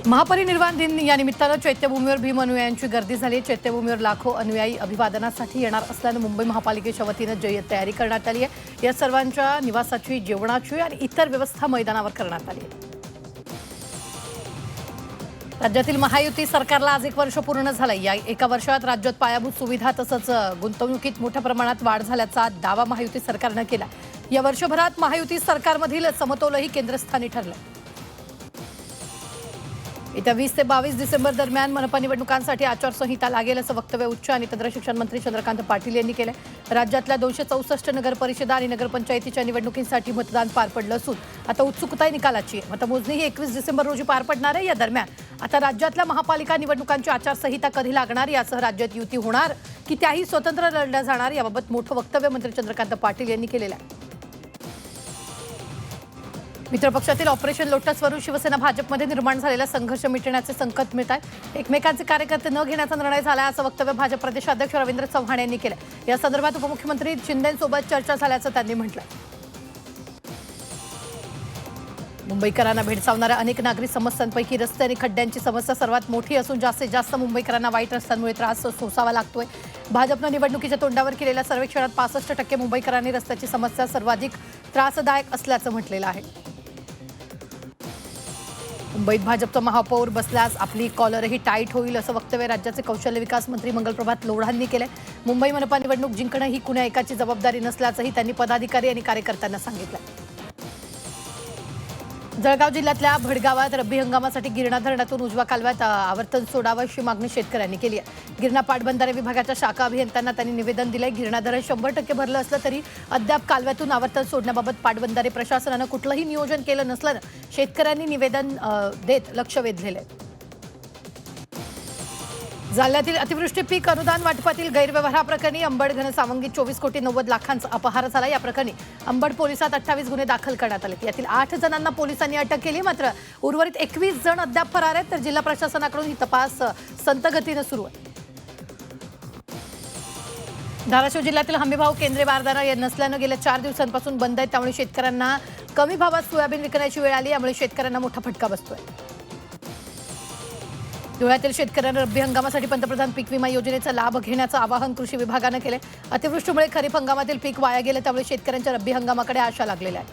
महापरिनिर्वाण दिन या निमित्तानं चैत्यभूमीवर भीम अनुयायांची गर्दी झाली। चैत्यभूमीवर लाखो अनुयायी अभिवादनासाठी येणार असल्यानं मुंबई महापालिकेच्या वतीनं जय्यत तयारी करण्यात आली आहे। या सर्वांच्या निवासाची, जेवणाची आणि इतर व्यवस्था मैदानावर करण्यात आली आहे। राज्यातील महायुती सरकारला आज 1 वर्ष पूर्ण झालंय। या एका वर्षात राज्यात पायाभूत सुविधा तसंच गुंतवणुकीत मोठ्या प्रमाणात वाढ झाल्याचा दावा महायुती सरकारनं केला। या वर्षभरात महायुती सरकारमधील समतोलही केंद्रस्थानी ठरलं। येत्या 20 ते 22 डिसेंबर दरम्यान मनपा निवडणुकांसाठी आचारसंहिता लागेल असं वक्तव्य उच्च आणि तंत्र शिक्षण मंत्री चंद्रकांत पाटील यांनी केलं। राज्यातल्या 264 नगर परिषदा आणि नगरपंचायतीच्या निवडणुकींसाठी मतदान पार पडलं असून आता उत्सुकता आहे निकालाची। मतमोजणी ही 21 डिसेंबर रोजी पार पडणार आहे। या दरम्यान आता राज्यातल्या महापालिका निवडणुकांची आचारसंहिता कधी लागणार, यासह राज्यात युती होणार की त्याही स्वतंत्र लढल्या जाणार, याबाबत मोठं वक्तव्य मंत्री चंद्रकांत पाटील यांनी केलेलं आहे। मित्रपक्षातील ऑपरेशन लोटसवरून शिवसेना भाजपमध्ये निर्माण झालेला संघर्ष मिटण्याचे संकेत मिळत आहेत। एकमेकांचे कार्यकर्ते न घेण्याचा निर्णय झाला असं वक्तव्य भाजप प्रदेशाध्यक्ष रवींद्र चव्हाण यांनी केलं। या संदर्भात उपमुख्यमंत्री शिंदेंसोबत चर्चा झाल्याचं त्यांनी म्हटलं। मुंबईकरांना भेडसावणाऱ्या अनेक नागरिक समस्यांपैकी रस्ते आणि खड्ड्यांची समस्या सर्वात मोठी असून जास्तीत जास्त मुंबईकरांना वाईट रस्त्यांमुळे त्रास सोसावा लागतोय। भाजपनं निवडणुकीच्या तोंडावर केलेल्या सर्वेक्षणात 65% मुंबईकरांनी रस्त्याची समस्या सर्वाधिक त्रासदायक असल्याचं म्हटलेलं आहे। मुंबईत भाजपचा महापौर बसल्यास आपली कॉलरही टाईट होईल असं वक्तव्य राज्याचे कौशल्य विकास मंत्री मंगलप्रभात लोढांनी केलंय। मुंबई मनपा निवडणूक जिंकणं ही कुणा एकाची जबाबदारी नसल्याचंही त्यांनी पदाधिकारी आणि कार्यकर्त्यांना सांगितलं। जळगाव जिल्ह्यातल्या भडगावात रब्बी हंगामासाठी गिरणा धरणातून उजवा कालव्यात आवर्तन सोडावं अशी मागणी शेतकऱ्यांनी केली आहे। गिरणा पाटबंधारे विभागाच्या शाखा अभियंत्यांना त्यांनी निवेदन दिलंय। गिरणा धरण 100% भरलं असलं तरी अद्याप कालव्यातून आवर्तन सोडण्याबाबत पाटबंधारे प्रशासनानं कुठलंही नियोजन केलं नसल्यानं शेतकऱ्यांनी निवेदन देत लक्ष वेधलेलं आहे। जालन्यातील अतिवृष्टी पीक अनुदान वाटपातील गैरव्यवहाराप्रकरणी अंबड घनसावंगीत 24 कोटी 90 लाखांचा अपहार झाला। या प्रकरणी अंबड पोलिसात 28 गुन्हे दाखल करण्यात आले। यातील 8 जणांना पोलिसांनी अटक केली, मात्र उर्वरित 21 जण अद्याप फरार आहेत। तर जिल्हा प्रशासनाकडून ही तपास संत गतीनं सुरू आहे। धाराशिव जिल्ह्यातील हमीभाव केंद्रे बारदाना नसल्यानं गेल्या 4 दिवसांपासून बंद आहेत। त्यामुळे शेतकऱ्यांना कमी भावात सोयाबीन विकण्याची वेळ आली। यामुळे शेतकऱ्यांना मोठा फटका बसतोय। धुळ्यातील शेतकऱ्यांना रब्बी हंगामासाठी पंतप्रधान पीक विमा योजनेचा लाभ घेण्याचं आवाहन कृषी विभागानं केले। अतिवृष्टीमुळे खरीप हंगामातील पीक वाया गेले, त्यामुळे शेतकऱ्यांच्या रब्बी हंगामाकडे आशा लागलेल्या आहेत।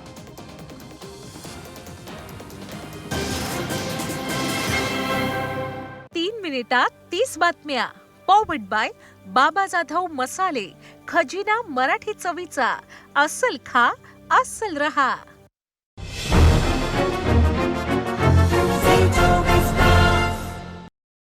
3 मिनिटात 30 बातम्या पॉवर्ड बाय बाबा जाधव मसाले, खजिना मराठी चवीचा। अस्सल खा, अस्सल रहा।